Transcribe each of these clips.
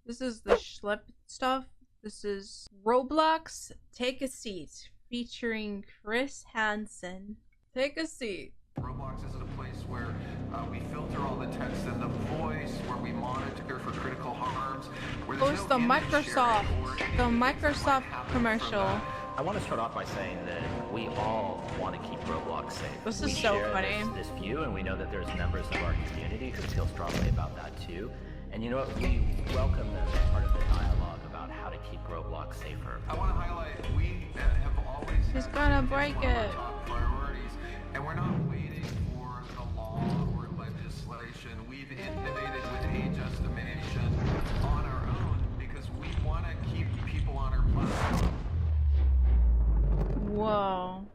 This is the schlep stuff. This is Roblox Take a Seat featuring Hansen. Take a seat. Roblox isn't a place where we filter all the text and the voice, where we monitor for critical harms. Where Oh, it's the Microsoft commercial. I want to start off by saying that we all want to keep Roblox safe. This we is so share funny. This view, and we know that there's members of our community who feel strongly about that too. And you know what? We welcome them as part of the dialogue about how to keep Roblox safer. I want to highlight we have always He's gonna break it. top priorities, and we're not waiting for the law or legislation. We've innovated with age estimation on our own because we want to keep people on our platform. Whoa.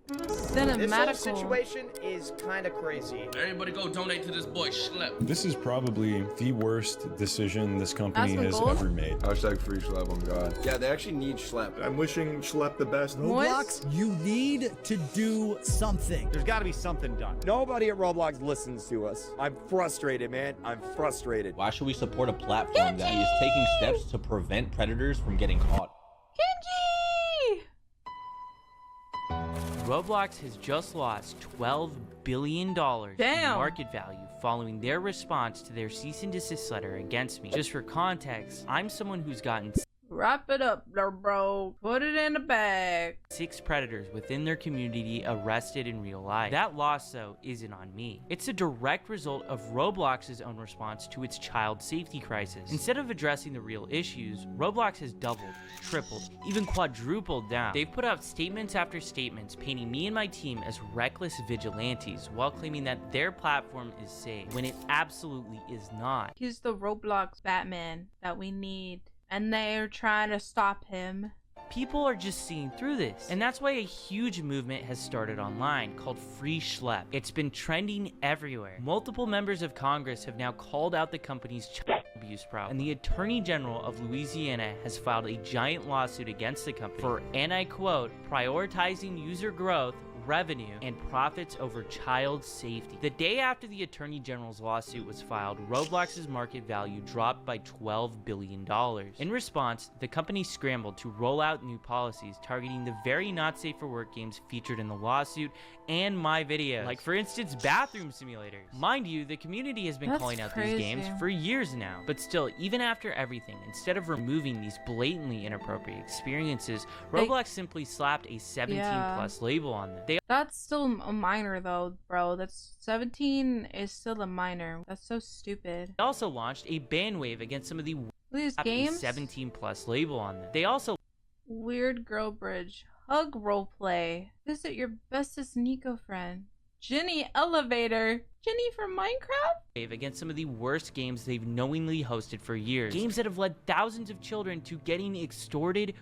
This Cinematical. whole situation is kind of crazy. Everybody go donate to this boy Schlep. This is probably the worst decision this company has ever made. Hashtag free schlep on God. Yeah, they actually need schlep. I'm wishing Schlep the best. Roblox, you need to do something. There's got to be something done. Nobody at Roblox listens to us. I'm frustrated, man. I'm frustrated. Why should we support a platform that is taking steps to prevent predators from getting caught? Kenji! Roblox has just lost $12 billion in market value following their response to their cease and desist letter against me. Just for context, I'm someone who's gotten Wrap it up there, bro. Put it in the bag. 6 predators within their community arrested in real life. That loss, though, isn't on me. It's a direct result of Roblox's own response to its child safety crisis. Instead of addressing the real issues, Roblox has doubled, tripled, even quadrupled down. They've put out statements after statements painting me and my team as reckless vigilantes while claiming that their platform is safe, when it absolutely is not. He's the Roblox Batman that we need. And they're trying to stop him. People are just seeing through this, and that's why a huge movement has started online called Free Schlep. It's been trending everywhere. Multiple members of Congress have now called out the company's child abuse problem, and the Attorney General of Louisiana has filed a giant lawsuit against the company for, and I quote, prioritizing user growth, revenue, and profits over child safety. The day after the Attorney General's lawsuit was filed, Roblox's market value dropped by $12 billion. In response, the company scrambled to roll out new policies targeting the very not safe for work games featured in the lawsuit and my videos, like for instance bathroom simulators. Mind you, the community has been calling out these games for years now, but still, even after everything, instead of removing these blatantly inappropriate experiences, Roblox simply slapped a 17 plus label on them. That's still a minor though, bro. That's 17 is still a minor. That's so stupid. They also launched a ban wave against some of the these games. 17 plus label on them. They also Weird Girl Bridge, Hug Roleplay, Visit Your Bestest Nico Friend, Jenny Elevator, Jenny from Minecraft? Against some of the worst games they've knowingly hosted for years. Games that have led thousands of children to getting extorted,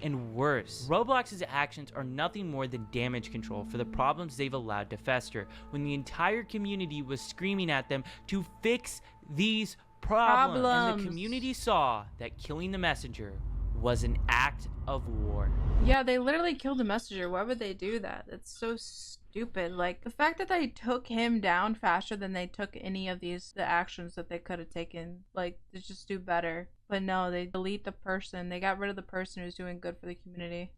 and worse. Roblox's actions are nothing more than damage control for the problems they've allowed to fester, when the entire community was screaming at them to fix these problems. And the community saw that killing the messenger was an act of war. Yeah, they literally killed the messenger. Why would they do that? It's so stupid. Like, the fact that they took him down faster than they took any of the actions that they could have taken, like, to just do better. But no, they delete the person. They got rid of the person who's doing good for the community.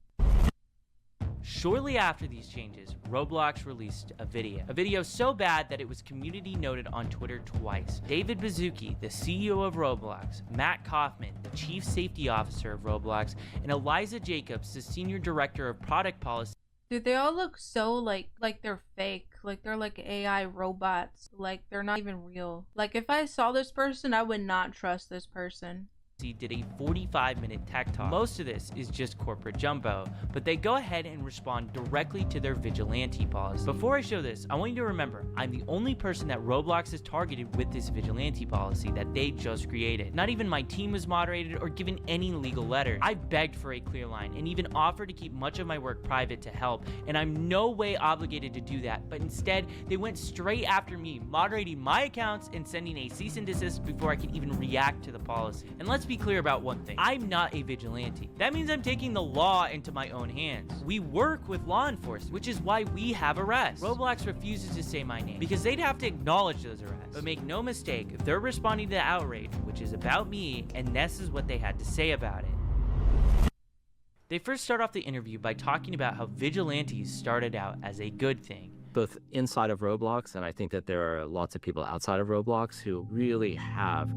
Shortly after these changes, Roblox released a video so bad that it was community noted on Twitter twice. David Baszucki, the CEO of Roblox, Matt Kaufman, the Chief Safety Officer of Roblox, and Eliza Jacobs, the Senior Director of Product Policy. Dude, they all look so like they're fake. Like they're like AI robots. Like they're not even real. Like if I saw this person, I would not trust this person. Did a 45-minute tech talk. Most of this is just corporate jumbo, but they go ahead and respond directly to their vigilante policy. Before I show this, I want you to remember, I'm the only person that Roblox has targeted with this vigilante policy that they just created. Not even my team was moderated or given any legal letter. I begged for a clear line and even offered to keep much of my work private to help, and I'm no way obligated to do that, but instead, they went straight after me, moderating my accounts and sending a cease and desist before I could even react to the policy. And let's be be clear about one thing. I'm not a vigilante. That means I'm taking the law into my own hands. We work with law enforcement, which is why we have arrests. Roblox refuses to say my name because they'd have to acknowledge those arrests. But make no mistake, they're responding to the outrage, which is about me, and this is what they had to say about it. They first start off the interview by talking about how vigilantes started out as a good thing. Both inside of Roblox, and I think that there are lots of people outside of Roblox who really have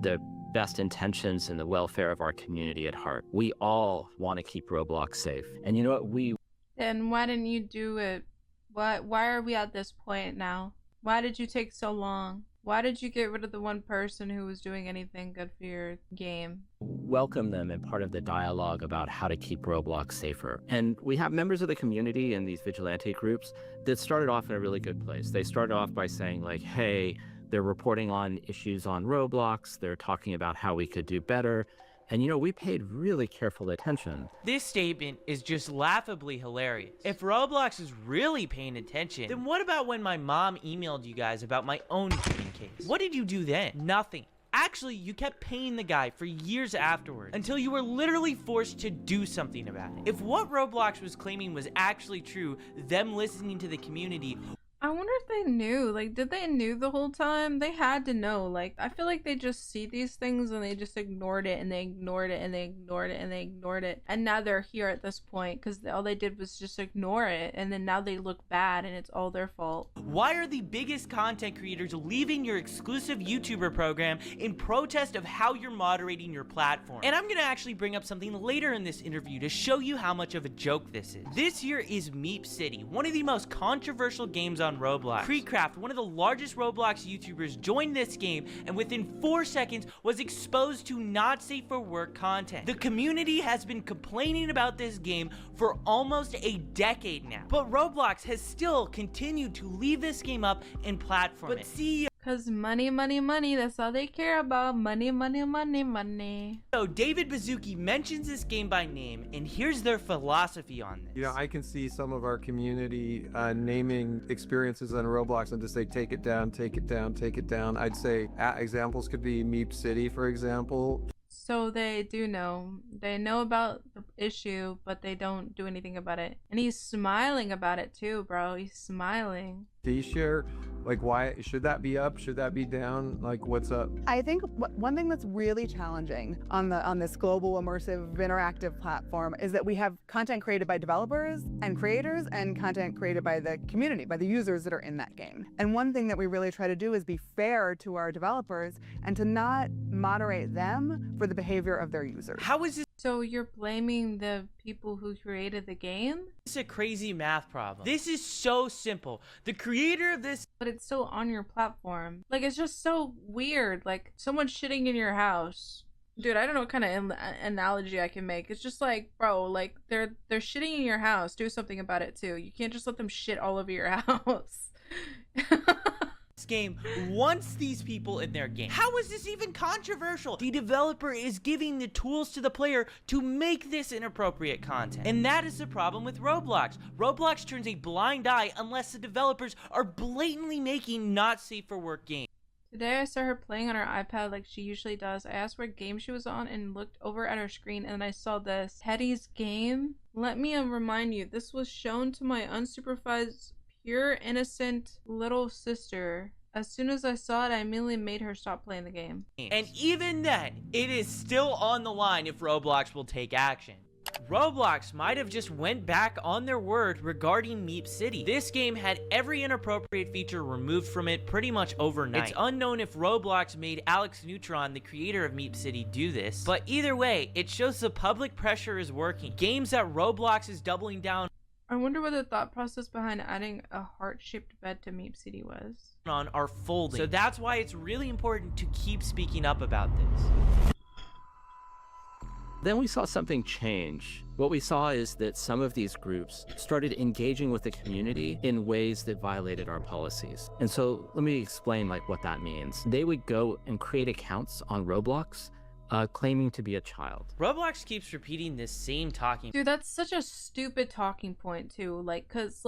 the best intentions and the welfare of our community at heart. We all want to keep Roblox safe. And you know what? Then why didn't you do it? Why are we at this point now? Why did you take so long? Why did you get rid of the one person who was doing anything good for your game? Welcome them in part of the dialogue about how to keep Roblox safer. And we have members of the community in these vigilante groups that started off in a really good place. They started off by saying like, hey, they're reporting on issues on Roblox. They're talking about how we could do better. And you know, we paid really careful attention. This statement is just laughably hilarious. If Roblox is really paying attention, then what about when my mom emailed you guys about my own shooting case? What did you do then? Nothing. Actually, you kept paying the guy for years afterwards until you were literally forced to do something about it. If what Roblox was claiming was actually true, them listening to the community, I wonder if they knew. Like, did they knew the whole time? They had to know. Like, I feel like they just see these things and they just ignored it and they ignored it and they ignored it and they ignored it. And now they're here at this point because all they did was just ignore it. And then now they look bad and it's all their fault. Why are the biggest content creators leaving your exclusive YouTuber program in protest of how you're moderating your platform? And I'm gonna actually bring up something later in this interview to show you how much of a joke this is. This here is Meep City, one of the most controversial games on Roblox. Precraft, one of the largest Roblox YouTubers, joined this game and within 4 seconds was exposed to not safe for work content. The community has been complaining about this game for almost a decade now, but Roblox has still continued to leave this game up and platform it. But see, Cause money, money, money, that's all they care about. Money, money, money, money. So David Bazuki mentions this game by name, and here's their philosophy on this. You know, I can see some of our community naming experiences on Roblox and just say, take it down, take it down, take it down. I'd say examples could be Meep City, for example. So they do know. They know about the issue, but they don't do anything about it. And he's smiling about it too, bro. He's smiling. D-share, like, why should that be up? Should that be down? Like, what's up? I think one thing that's really challenging on this global immersive interactive platform is that we have content created by developers and creators and content created by the community, by the users that are in that game. And one thing that we really try to do is be fair to our developers and to not moderate them for the behavior of their users. How is this? So you're blaming the people who created the game? This is a crazy math problem. This is so simple. The creator of this, but it's still on your platform. Like, it's just so weird. Like, someone shitting in your house. Dude, I don't know what kind of analogy I can make. It's just like, bro, like, they're shitting in your house. Do something about it too. You can't just let them shit all over your house. game wants these people in their game. How is this even controversial? The developer is giving the tools to the player to make this inappropriate content. And that is the problem with Roblox. Roblox turns a blind eye unless the developers are blatantly making not safe for work games. Today I saw her playing on her iPad like she usually does. I asked what game she was on and looked over at her screen and I saw this. Hetty's game? Let me remind you, this was shown to my unsupervised, pure, innocent little sister. As soon as I saw it, I immediately made her stop playing the game. And even then, it is still on the line if Roblox will take action. Roblox might have just went back on their word regarding Meep City. This game had every inappropriate feature removed from it pretty much overnight. It's unknown if Roblox made Alex Neutron, the creator of Meep City, do this, but either way, it shows the public pressure is working. Games that Roblox is doubling down I wonder what the thought process behind adding a heart-shaped bed to Meep City was. On are folding. So that's why it's really important to keep speaking up about this. Then we saw something change. What we saw is that some of these groups started engaging with the community in ways that violated our policies. And so let me explain what that means. They would go and create accounts on Roblox claiming to be a child. Roblox keeps repeating this same talking. Dude, that's such a stupid talking point too. Cause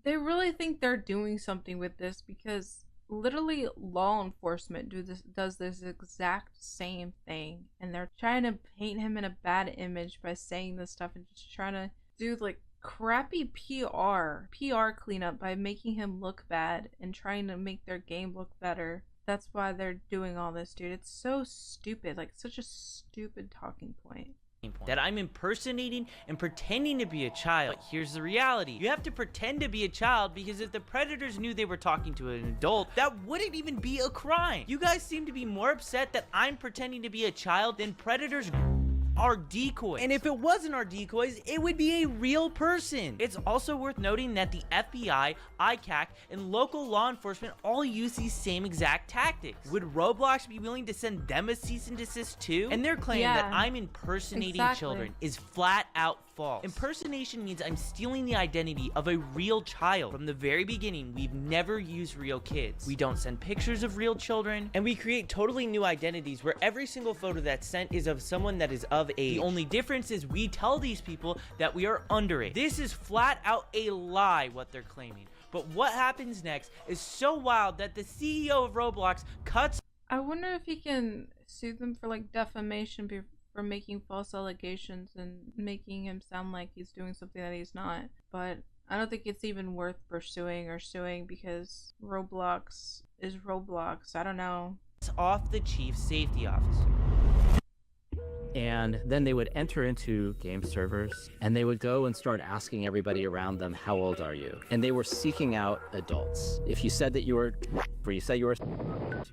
they really think they're doing something with this because literally law enforcement does this exact same thing, and they're trying to paint him in a bad image by saying this stuff and just trying to do like crappy PR cleanup by making him look bad and trying to make their game look better. That's why they're doing all this, dude. It's so stupid, like such a stupid talking point. That I'm impersonating and pretending to be a child. But here's the reality. You have to pretend to be a child because if the predators knew they were talking to an adult, that wouldn't even be a crime. You guys seem to be more upset that I'm pretending to be a child than predators are decoys. And if it wasn't our decoys, it would be a real person. It's also worth noting that the FBI, ICAC, and local law enforcement all use these same exact tactics. Would Roblox be willing to send them a cease and desist too? And their claim that I'm impersonating children is flat out false. Impersonation means I'm stealing the identity of a real child. From the very beginning, we've never used real kids. We don't send pictures of real children, and we create totally new identities where every single photo that's sent is of someone that is of age. The only difference is we tell these people that we are underage. This is flat out a lie, what they're claiming. But what happens next is so wild that the CEO of Roblox cuts. I wonder if he can sue them for like defamation for making false allegations and making him sound like he's doing something that he's not. But I don't think it's even worth pursuing or suing because Roblox is Roblox. I don't know. Off the chief safety officer. And then they would enter into game servers and they would go and start asking everybody around them, how old are you? And they were seeking out adults. If you said that you were,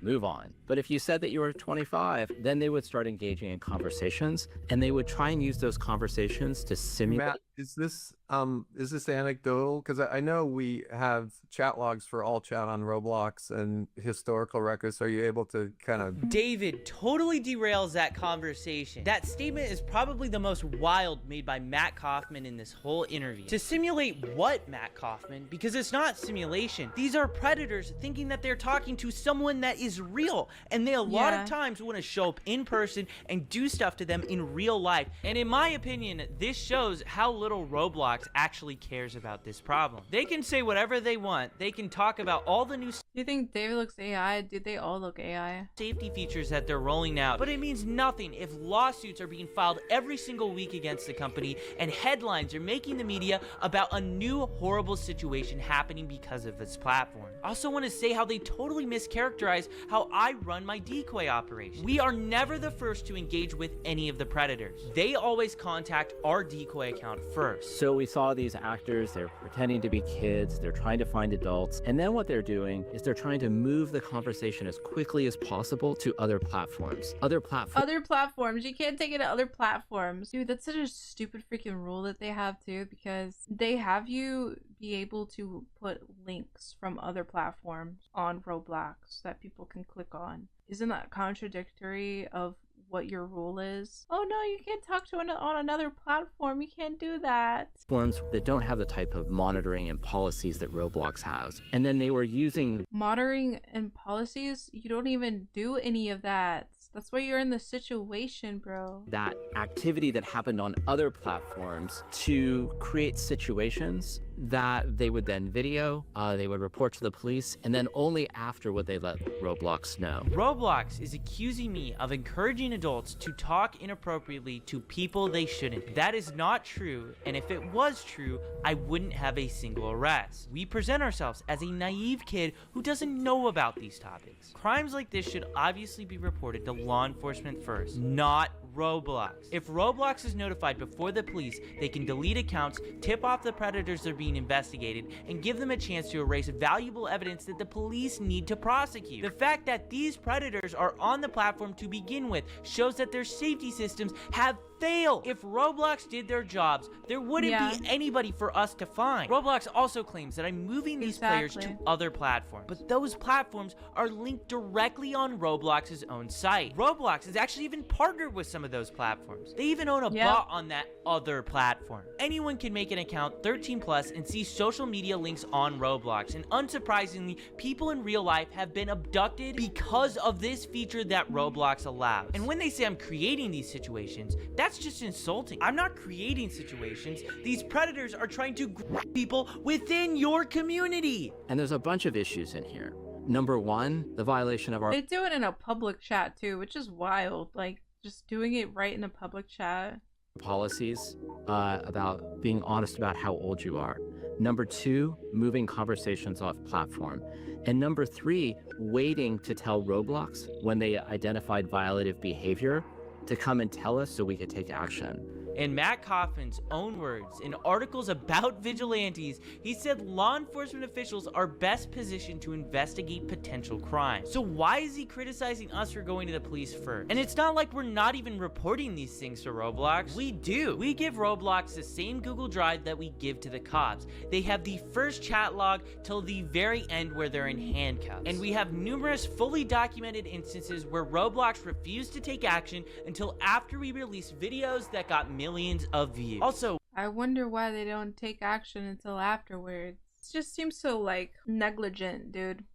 move on. But if you said that you were 25, then they would start engaging in conversations and they would try and use those conversations to simulate. Matt, is this anecdotal? Because I know we have chat logs for all chat on Roblox and historical records. Are you able to kind of... David totally derails that conversation. That statement is probably the most wild made by Matt Kaufman in this whole interview. To simulate what, Matt Kaufman? Because it's not simulation. These are predators thinking that they're talking to someone that is real. And they a lot of times want to show up in person and do stuff to them in real life. And in my opinion, this shows how little Roblox actually cares about this problem. They can say whatever they want. They can talk about all the new... Do you think David looks AI? Do they all look AI? Safety features that they're rolling out, but it means nothing if lawsuits are being filed every single week against the company and headlines are making the media about a new horrible situation happening because of this platform. I also want to say how they totally mischaracterize how I run my decoy operation. We are never the first to engage with any of the predators. They always contact our decoy account first. So we saw these actors, they're pretending to be kids, they're trying to find adults, and then what they're doing is they're trying to move the conversation as quickly as possible to other platforms. Other platforms. You can't take it to other platforms. Dude, that's such a stupid freaking rule that they have too, because they have you be able to put links from other platforms on Roblox that people can click on. Isn't that contradictory of what your rule is? Oh no, you can't talk to on another platform. You can't do that. Platforms that don't have the type of monitoring and policies that Roblox has. And then they were using monitoring and policies. You don't even do any of that. That's why you're in the situation, bro. That activity that happened on other platforms to create situations that they would then video, they would report to the police, and then only after would they let Roblox know. Roblox is accusing me of encouraging adults to talk inappropriately to people they shouldn't. That is not true, and if it was true, I wouldn't have a single arrest. We present ourselves as a naive kid who doesn't know about these topics. Crimes like this should obviously be reported to law enforcement first, not Roblox. If Roblox is notified before the police, they can delete accounts, tip off the predators that are being investigated, and give them a chance to erase valuable evidence that the police need to prosecute. The fact that these predators are on the platform to begin with shows that their safety systems have failed. If Roblox did their jobs, there wouldn't be anybody for us to find. Roblox also claims that I'm moving these players to other platforms, but those platforms are linked directly on Roblox's own site. Roblox has actually even partnered with some of those platforms. They even own a bot on that other platform. Anyone can make an account 13+ and see social media links on Roblox, and unsurprisingly, people in real life have been abducted because of this feature that Roblox allows. And when they say I'm creating these situations, that's just insulting. I'm not creating situations. These predators are trying to grab people within your community. And there's a bunch of issues in here. Number one, the violation of our They do it in a public chat too, which is wild. Like, just doing it right in a public chat. policies about being honest about how old you are. Number two, moving conversations off platform. And number three, waiting to tell Roblox when they identified violative behavior to come and tell us so we could take action. In Matt Kaufman's own words, in articles about vigilantes, he said law enforcement officials are best positioned to investigate potential crime. So why is he criticizing us for going to the police first? And it's not like we're not even reporting these things to Roblox. We do. We give Roblox the same Google Drive that we give to the cops. They have the first chat log till the very end where they're in handcuffs. And we have numerous fully documented instances where Roblox refused to take action until after we released videos that got millions of views. Also, I wonder why they don't take action until afterwards. It just seems so, like, negligent, dude.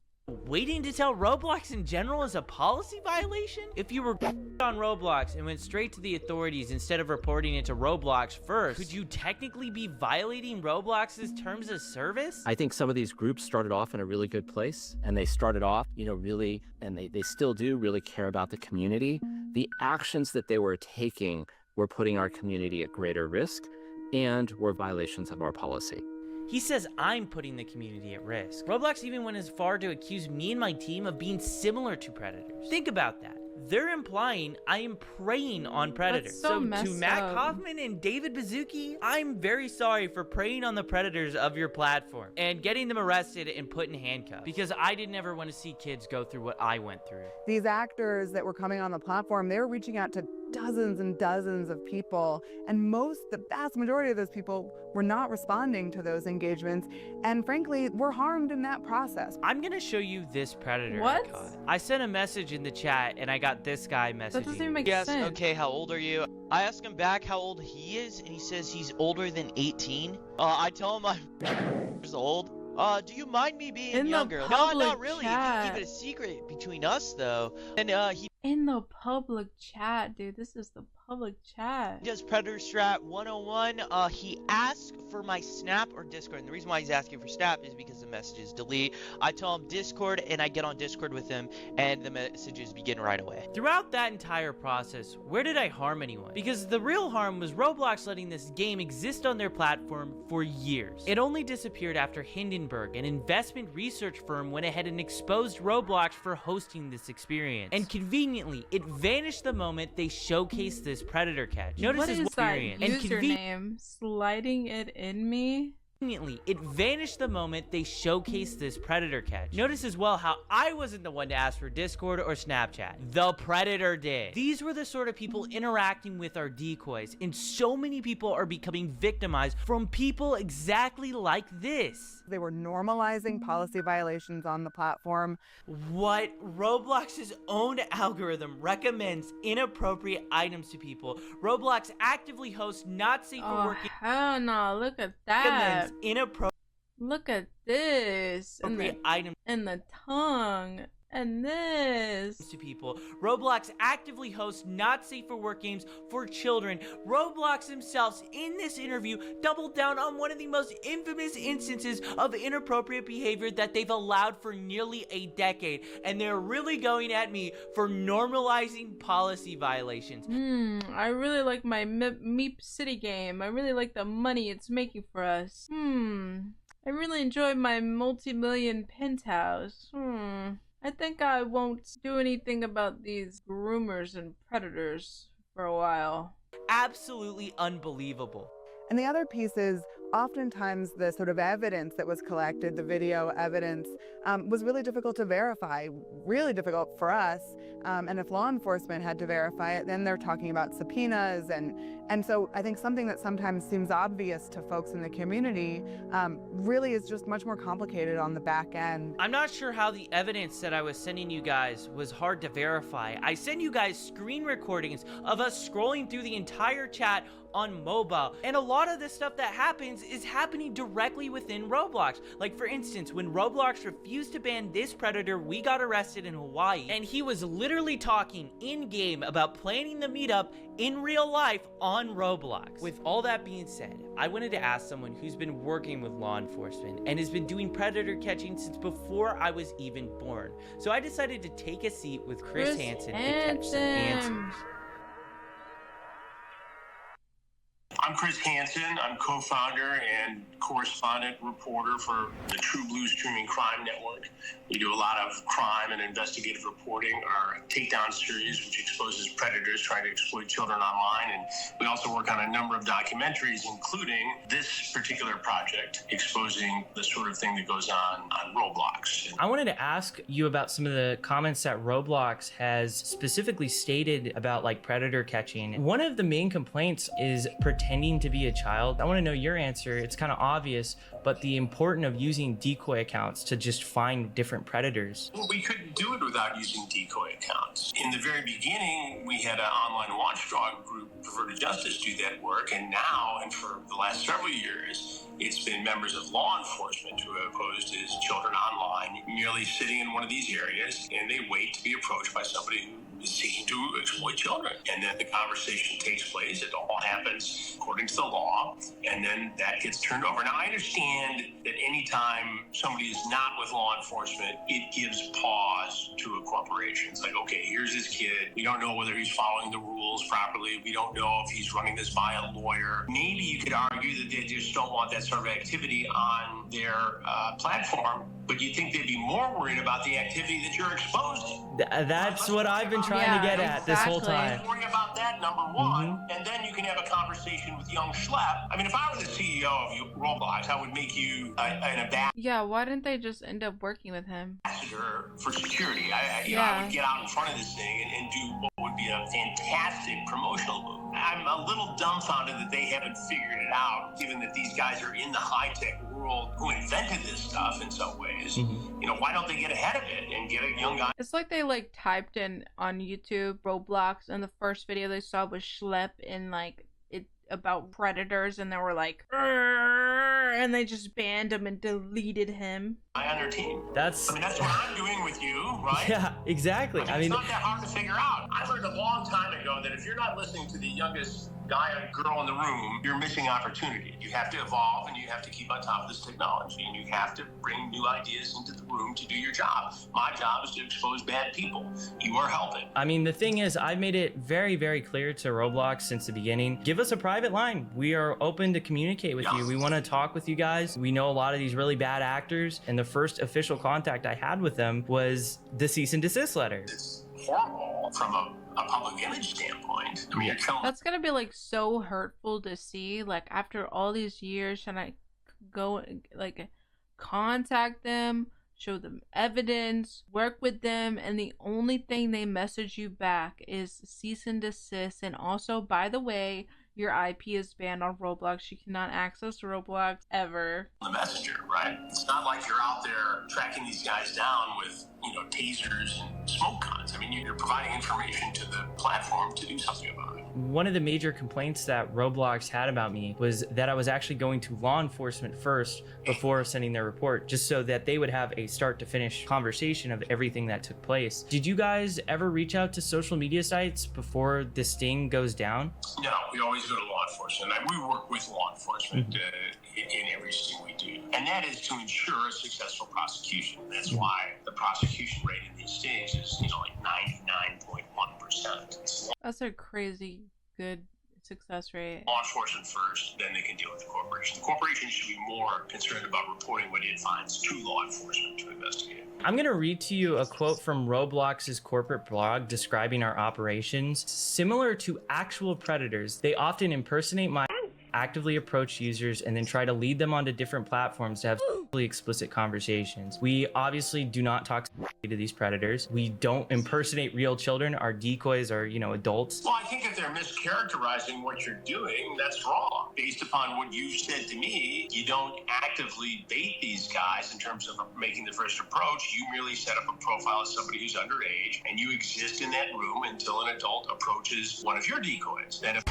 waiting to tell Roblox in general is a policy violation? If you were on Roblox and went straight to the authorities instead of reporting it to Roblox first, could you technically be violating Roblox's terms of service? I think some of these groups started off in a really good place, and they started off, really, and they still do really care about the community. The actions that they were taking were putting our community at greater risk and were violations of our policy. He says I'm putting the community at risk. Roblox even went as far to accuse me and my team of being similar to predators. Think about that. They're implying I am preying on predators. So to Matt up. Kaufman and David Bazuki, I'm very sorry for preying on the predators of your platform and getting them arrested and put in handcuffs, because I didn't ever want to see kids go through what I went through. These actors that were coming on the platform, they were reaching out to dozens and dozens of people, and the vast majority of those people were not responding to those engagements, and frankly, were harmed in that process. I'm gonna show you this predator What? I caught. I sent a message in the chat and I got this guy messaging. That doesn't even make Yes, sense. okay, how old are you? I ask him back how old he is, and he says he's older than 18. I tell him I'm years old. Do you mind me being In the younger? No, public not really. chat. If you keep it a secret between us, though. And he In the public chat, dude. This is the public chat. does Predator Strat 101. He asked for my Snap or Discord. And the reason why he's asking for Snap is because the messages delete. I tell him Discord, and I get on Discord with him, and the messages begin right away. Throughout that entire process, where did I harm anyone? Because the real harm was Roblox letting this game exist on their platform for years. It only disappeared after Hindenburg, an investment research firm, went ahead and exposed Roblox for hosting this experience. And conveniently, it vanished the moment they showcased this predator catch. Notice What his is that experience. And username? Sliding it in me? Conveniently, it vanished the moment they showcased this predator catch. Notice as well how I wasn't the one to ask for Discord or Snapchat. The predator did. These were the sort of people interacting with our decoys, and so many people are becoming victimized from people exactly like this. They were normalizing policy violations on the platform. What Roblox's own algorithm recommends inappropriate items to people. Roblox actively hosts not safe for working hell no, look at that. inappropriate Look at this. And the, items and the tongue. And this. to people. Roblox actively hosts not safe for work games for children. Roblox themselves in this interview doubled down on one of the most infamous instances of inappropriate behavior that they've allowed for nearly a decade, and they're really going at me for normalizing policy violations. I really like my Meep City game. I really like the money it's making for us. I really enjoy my multi-million penthouse. I think I won't do anything about these groomers and predators for a while. Absolutely unbelievable. And the other piece is oftentimes the sort of evidence that was collected, the video evidence, was really difficult to verify, really difficult for us. And if law enforcement had to verify it, then they're talking about subpoenas. And so I think something that sometimes seems obvious to folks in the community really is just much more complicated on the back end. I'm not sure how the evidence that I was sending you guys was hard to verify. I sent you guys screen recordings of us scrolling through the entire chat on mobile, and a lot of the stuff that happens crimes is happening directly within Roblox. Like for instance, when Roblox refused to ban this predator, we got arrested in Hawaii, and he was literally talking in-game about planning the meetup in real life on Roblox. With all that being said, I wanted to ask someone who's been working with law enforcement and has been doing predator catching since before I was even born. So I decided to take a seat with Chris Hansen to catch some answers. I'm Chris Hansen. I'm co-founder and correspondent reporter for the True Blue Streaming Crime Network. We do a lot of crime and investigative reporting. Our Takedown series, which exposes predators trying to exploit children online. And we also work on a number of documentaries, including this particular project, exposing the sort of thing that goes on Roblox. I wanted to ask you about some of the comments that Roblox has specifically stated about like predator catching. One of the main complaints is pretending to be a child. I want to know your answer. It's kind of obvious, but the importance of using decoy accounts to just find different predators. We couldn't do it without using decoy accounts. In the very beginning, we had an online watchdog group, Preferred Justice, do that work, and now, and for the last several years, it's been members of law enforcement who have posed as children online, merely sitting in one of these areas, and they wait to be approached by somebody who is seeking to exploit children. And then the conversation takes place. It all happens according to the law, and then that gets turned over. Now, I understand that anytime somebody is not with law enforcement, it gives pause to a corporation. It's like, okay, here's this kid. We don't know whether he's following the rules properly. We don't know if he's running this by a lawyer. Maybe you could argue that they just don't want that sort of activity on their platform, but you'd think they'd be more worried about the activity that you're exposing. That's what I've been trying to get at this whole time. Worry about that, number one, and then you can have a conversation with young schlep. I mean, if I were the CEO of Roblox, I would make you an ambassador. Yeah, why didn't they just end up working with him? For security. I would get out in front of this thing and do what would be a fantastic promotional move. I'm a little dumbfounded that they haven't figured it out, given that these guys are in the high-tech world who invented this stuff in some ways. You know, why don't they get ahead of it and get a young guy? It's like they like typed in on YouTube Roblox, and the first video they saw was schlep in like it about predators, and they were like, and they just banned him and deleted him. On their team. That's what I'm doing with you, right? Yeah, exactly. I mean, it's not that hard to figure out. I learned a long time ago that if you're not listening to the youngest guy or girl in the room, you're missing opportunity. You have to evolve, and you have to keep on top of this technology, and you have to bring new ideas into the room to do your job. My job is to expose bad people. You are helping. I mean, the thing is, I've made it very, very clear to Roblox since the beginning. Give us a private line. We are open to communicate with you. We want to talk with you guys. We know a lot of these really bad actors, and the first official contact I had with them was the cease and desist letter. It's horrible from a public image standpoint. I mean, you're killing. That's gonna be like so hurtful to see. Like after all these years, should I go like contact them, show them evidence, work with them, and the only thing they message you back is cease and desist. And also, by the way, your IP is banned on Roblox. You cannot access Roblox ever. The messenger, right? It's not like you're out there tracking these guys down with, you know, tasers and smoke guns. I mean, you're providing information to the platform to do something about it. One of the major complaints that Roblox had about me was that I was actually going to law enforcement first before sending their report, just so that they would have a start to finish conversation of everything that took place. Did you guys ever reach out to social media sites before this sting goes down? No, we always go to law enforcement. We work with law enforcement in everything we do. And that is to ensure a successful prosecution. That's why the prosecution rate in these things is, you know, like 99.1%. That's a crazy good success rate. Law enforcement first, then they can deal with the corporation. The corporation should be more concerned about reporting what it finds to law enforcement to investigate. I'm going to read to you a quote from Roblox's corporate blog describing our operations. Similar to actual predators, they often impersonate actively approach users and then try to lead them onto different platforms to have explicit conversations. We obviously do not talk to these predators. We don't impersonate real children. Our decoys are, you know, adults. Well, I think if they're mischaracterizing what you're doing, that's wrong. Based upon what you said to me, you don't actively bait these guys in terms of making the first approach. You merely set up a profile as somebody who's underage, and you exist in that room until an adult approaches one of your decoys. Then if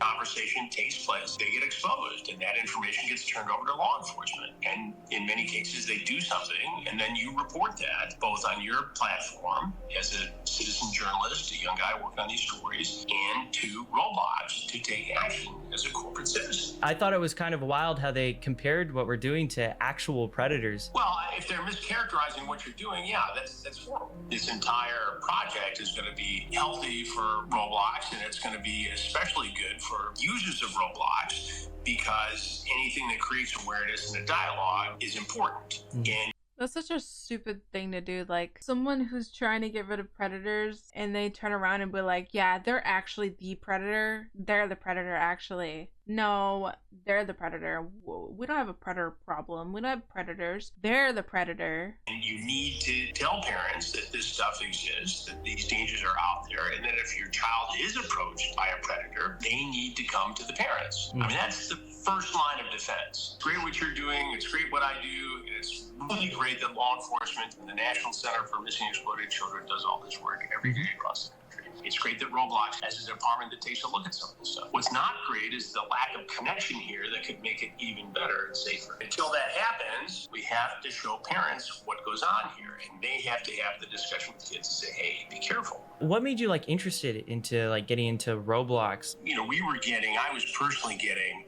conversation takes place, they get exposed, and that information gets turned over to law enforcement. And in many cases, they do something, and then you report that both on your platform as a citizen journalist, a young guy working on these stories, and to Roblox to take action as a corporate citizen. I thought it was kind of wild how they compared what we're doing to actual predators. Well, if they're mischaracterizing what you're doing, yeah, that's horrible. This entire project is going to be healthy for Roblox, and it's going to be especially good for users of Roblox, because anything that creates awareness and a dialogue is important. And that's such a stupid thing to do. Like, someone who's trying to get rid of predators and they turn around and be like, yeah, they're actually the predator. They're the predator, actually. No, they're the predator. We don't have a predator problem. We don't have predators. They're the predator. And you need to tell parents that this stuff exists, that these dangers are out there, and that if your child is approached by a predator, they need to come to the parents. I mean, that's the first line of defense. It's great what you're doing. It's great what I do. And it's really great that law enforcement and the National Center for Missing and Exploited Children does all this work every day across the country. It's great that Roblox has a department that takes a look at some of this stuff. What's not great is the lack of connection here that could make it even better and safer. Until that happens, we have to show parents what goes on here, and they have to have the discussion with kids and say, hey, be careful. What made you like interested into like getting into Roblox? You know, I was personally getting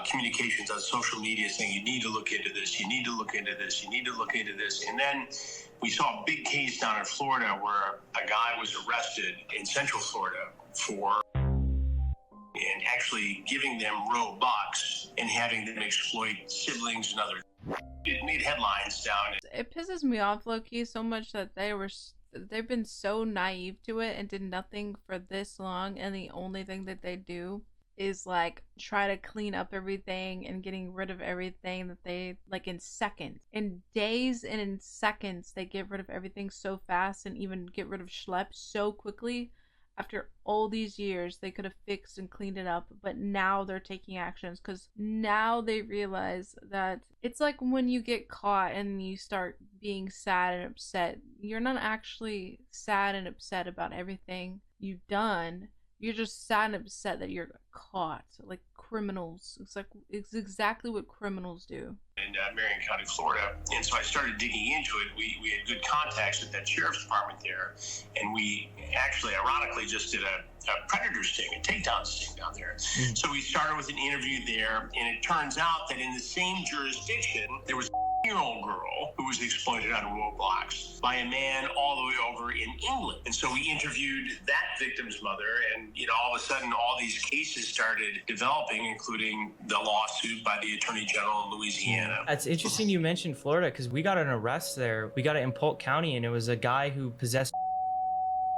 communications on social media saying, you need to look into this, you need to look into this, you need to look into this. And then we saw a big case down in Florida where a guy was arrested in Central Florida for and actually giving them Robux and having them exploit siblings and other. It made headlines down. It pisses me off, low-key, so much that they've been so naive to it and did nothing for this long, and the only thing that they do is like try to clean up everything and getting rid of everything that they like in seconds, in days and in seconds. They get rid of everything so fast, and even get rid of schlep so quickly. After all these years, they could have fixed and cleaned it up, but now they're taking actions because now they realize that it's like when you get caught and you start being sad and upset. You're not actually sad and upset about everything you've done. You're just sad and upset that you're caught, like criminals. It's exactly what criminals do. In Marion County, Florida. And so I started digging into it. We had good contacts with that sheriff's department there. And we actually, ironically, just did a predator sting, a takedown sting down there. So we started with an interview there. And it turns out that in the same jurisdiction, there was a 10-year-old girl who was exploited on Roblox by a man all the way over in England. And so we interviewed that victim's mother. And, you know, all of a sudden, all these cases started developing, including the lawsuit by the Attorney General in Louisiana. It's interesting you mentioned Florida because we got an arrest there. We got it in Polk County, and it was a guy who possessed.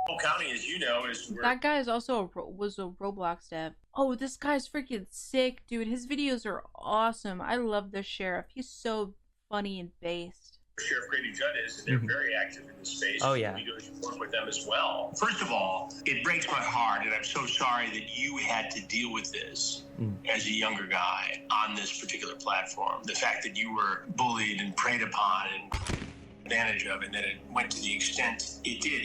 Polk County, as you know, is where that guy is also was a Roblox dev. Oh, this guy's freaking sick, dude. His videos are awesome. I love the sheriff. He's so funny and based. Sheriff Grady Judd is, and they're very active in this space. Oh, yeah. We do work with them as well. First of all, it breaks my heart, and I'm so sorry that you had to deal with this as a younger guy on this particular platform. The fact that you were bullied and preyed upon and advantage of, and that it went to the extent it did,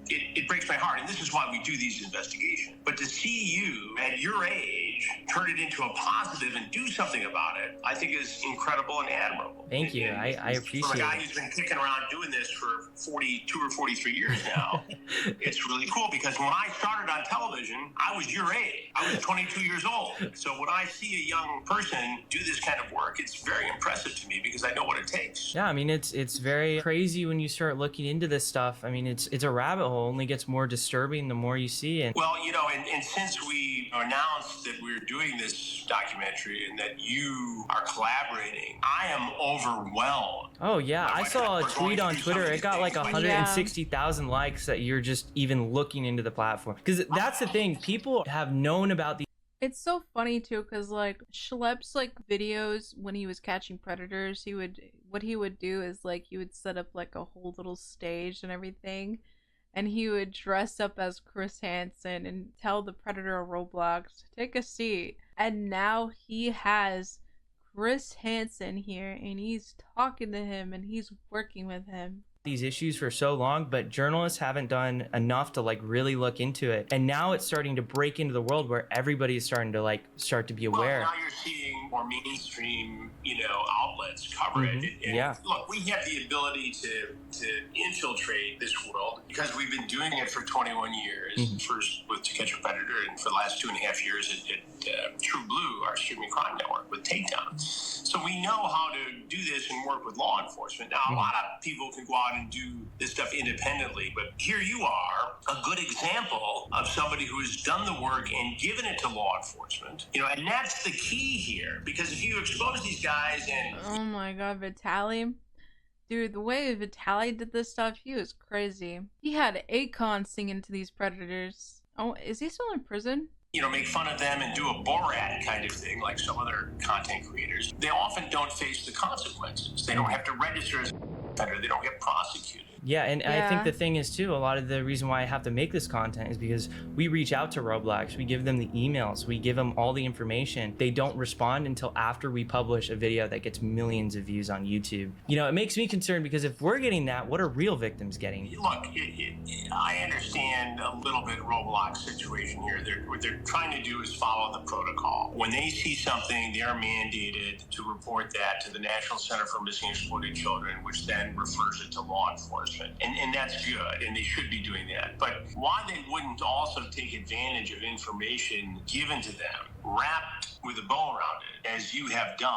it breaks my heart. And this is why we do these investigations. But to see you at your age turn it into a positive and do something about it, I think is incredible and admirable. Thank you. I appreciate it. From a guy who's been kicking around doing this for 42 or 43 years now, it's really cool because when I started on television, I was your age. I was 22 years old. So when I see a young person do this kind of work, it's very impressive to me because I know what it takes. Yeah, I mean, it's very crazy when you start looking into this stuff. I mean, it's a rabbit hole. It only gets more disturbing the more you see. And well, you know, and since we announced that we're doing this documentary and that you are collaborating, I am overwhelmed. Oh yeah, I saw a tweet on Twitter. It got like 160,000 likes that you're just even looking into the platform. Because that's the thing, people have known about the. It's so funny too, because like Schlep's like videos when he was catching predators, what he would do is like he would set up like a whole little stage and everything. And he would dress up as Chris Hansen and tell the predator of Roblox to take a seat. And now he has Chris Hansen here and he's talking to him and he's working with him. these issues for so long, but journalists haven't done enough to like really look into it. And now it's starting to break into the world where everybody is starting to like start to be aware. Well, now you're seeing more mainstream, outlets cover it. And look, we have the ability to infiltrate this world because we've been doing it for 21 years. First with To Catch a Predator, and for the last 2.5 years at True Blue, our streaming crime network, with Takedown. So we know how to do this and work with law enforcement. Now, a lot of people can go out and do this stuff independently, but here you are, a good example of somebody who has done the work and given it to law enforcement. And that's the key here, because if you expose these guys and... Oh my god, Vitaly. Dude, the way Vitaly did this stuff, he was crazy. He had Akon singing to these predators. Oh, is he still in prison? Make fun of them and do a Borat kind of thing like some other content creators. They often don't face the consequences. They don't have to register as a offender. They don't get prosecuted. Yeah, and I think the thing is too, a lot of the reason why I have to make this content is because we reach out to Roblox, we give them the emails, we give them all the information. They don't respond until after we publish a video that gets millions of views on YouTube. It makes me concerned because if we're getting that, what are real victims getting? Look, I understand a little bit Roblox situation here. What they're trying to do is follow the protocol. When they see something, they're mandated to report that to the National Center for Missing and Exploited Children, which then refers it to law enforcement. And that's good, and they should be doing that. But why they wouldn't also take advantage of information given to them, wrapped with a bow around it, as you have done,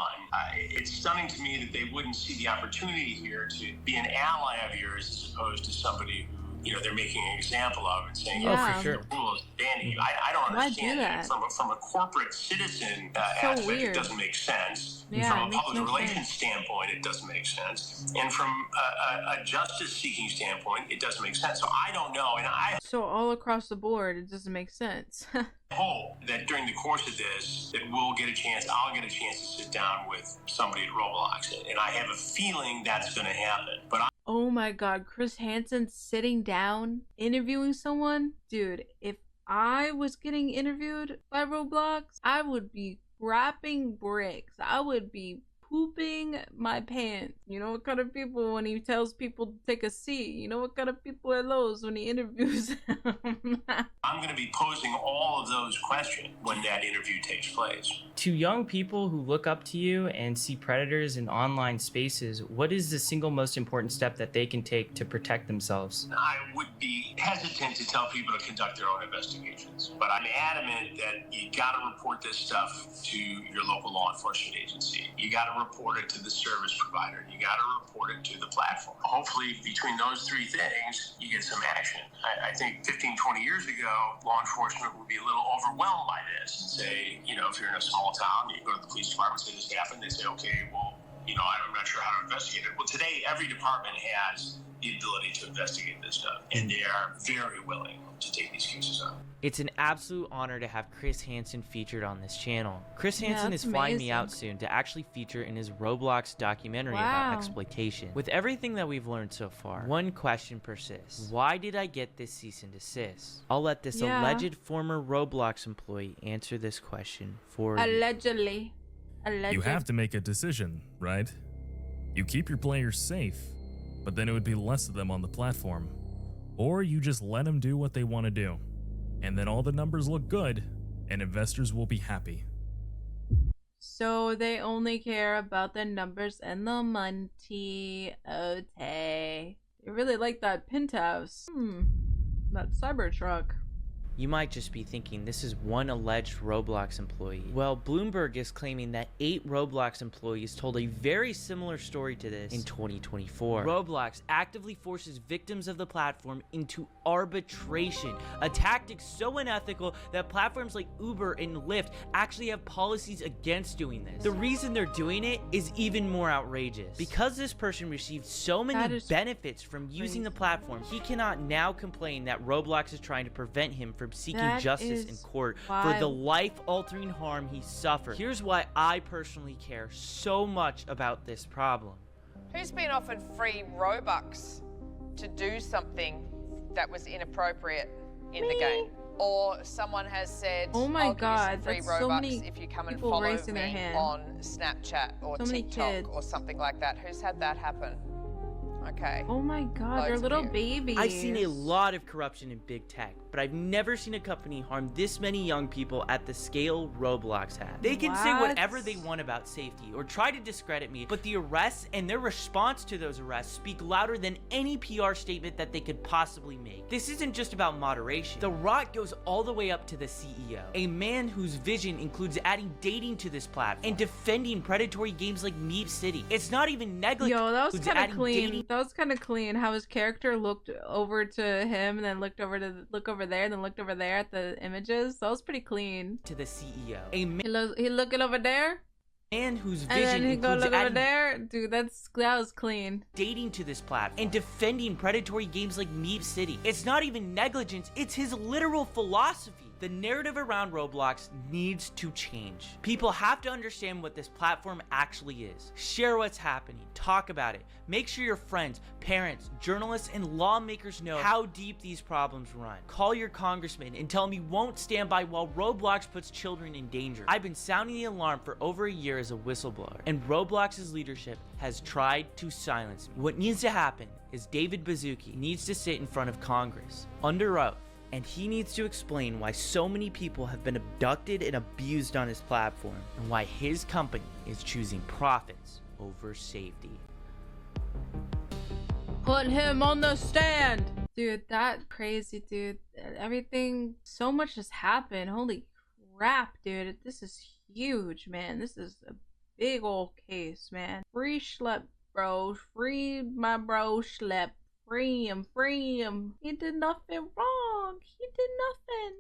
it's stunning to me that they wouldn't see the opportunity here to be an ally of yours as opposed to somebody who they're making an example of and saying, for sure. The rule is banning you. I don't understand that. From a corporate citizen aspect, it doesn't make sense. From a public relations standpoint, it doesn't make sense. And from a justice-seeking standpoint, it doesn't make sense. So I don't know. So all across the board, it doesn't make sense. hope that during the course of this, that I'll get a chance to sit down with somebody at Roblox. And I have a feeling that's going to happen. But oh my god, Chris Hansen sitting down, interviewing someone? Dude, if I was getting interviewed by Roblox, I would be grabbing bricks. I would be pooping my pants. You know what kind of people when he tells people to take a seat? You know what kind of people are those when he interviews them? I'm going to be posing all of those questions when that interview takes place. To young people who look up to you and see predators in online spaces, what is the single most important step that they can take to protect themselves? I would be hesitant to tell people to conduct their own investigations, but I'm adamant that you got to report this stuff to your local law enforcement agency. You got to report it to the service provider. You got to report it to the platform. Hopefully, between those three things, you get some action. I think 15, 20 years ago, law enforcement would be a little overwhelmed by this and say, you know, if you're in a small town, you go to the police department, say this happened, they say, okay, well, you know, I'm not sure how to investigate it. Well, today, every department has the ability to investigate this stuff, and they are very willing to take these cases up. It's an absolute honor to have Chris Hansen featured on this channel. Chris Hansen is flying me out soon to actually feature in his Roblox documentary about exploitation. With everything that we've learned so far, one question persists. Why did I get this cease and desist? I'll let this alleged former Roblox employee answer this question for you. Allegedly. You have to make a decision, right? You keep your players safe, but then it would be less of them on the platform. Or you just let them do what they want to do. And then all the numbers look good, and investors will be happy. So they only care about the numbers and the money. Okay. They really like that penthouse. That Cybertruck. You might just be thinking this is one alleged Roblox employee. Well, Bloomberg is claiming that 8 Roblox employees told a very similar story to this in 2024. Roblox actively forces victims of the platform into arbitration, a tactic so unethical that platforms like Uber and Lyft actually have policies against doing this. The reason they're doing it is even more outrageous. Because this person received so many benefits from using the platform, he cannot now complain that Roblox is trying to prevent him from seeking justice in court for the life-altering harm he suffered. Here's why I personally care so much about this problem. Who's been offered free Robux to do something that was inappropriate in the game? Or someone has said, oh my god, free that's Robux so many if you come and follow me on Snapchat or TikTok or something like that. Who's had that happen? Okay. Oh my god, they're Loads of little you. babies. I've seen a lot of corruption in big tech, but I've never seen a company harm this many young people at the scale Roblox has. They can say What? whatever they want about safety or try to discredit me, but the arrests and their response to those arrests speak louder than any PR statement that they could possibly make. This isn't just about moderation. The rot goes all the way up to the CEO, a man whose vision includes adding dating to this platform and defending predatory games like Meep City. It's not even negligent. Yo, that was includes kind of adding clean. dating That was kind of clean. How his character looked over to him, and then looked over there, then looked over there at the images. That was pretty clean. to the CEO, a man He looking over there, whose and vision then he go includes look over adding there. Dude, that was clean. dating to this platform and defending predatory games like Meep City. It's not even negligence, it's his literal philosophy. The narrative around Roblox needs to change. People have to understand what this platform actually is. Share what's happening, talk about it. Make sure your friends, parents, journalists, and lawmakers know how deep these problems run. Call your congressman and tell him he won't stand by while Roblox puts children in danger. I've been sounding the alarm for over a year as a whistleblower, and Roblox's leadership has tried to silence me. What needs to happen is David Baszucki needs to sit in front of Congress under oath, and he needs to explain why so many people have been abducted and abused on his platform, and why his company is choosing profits over safety. Put him on the stand. Dude, that crazy, dude. Everything, so much has happened. Holy crap, dude. This is huge, man. This is a big old case, man. Free schlep, bro. Free my bro schlep. Free him, free him. He did nothing wrong. He did nothing.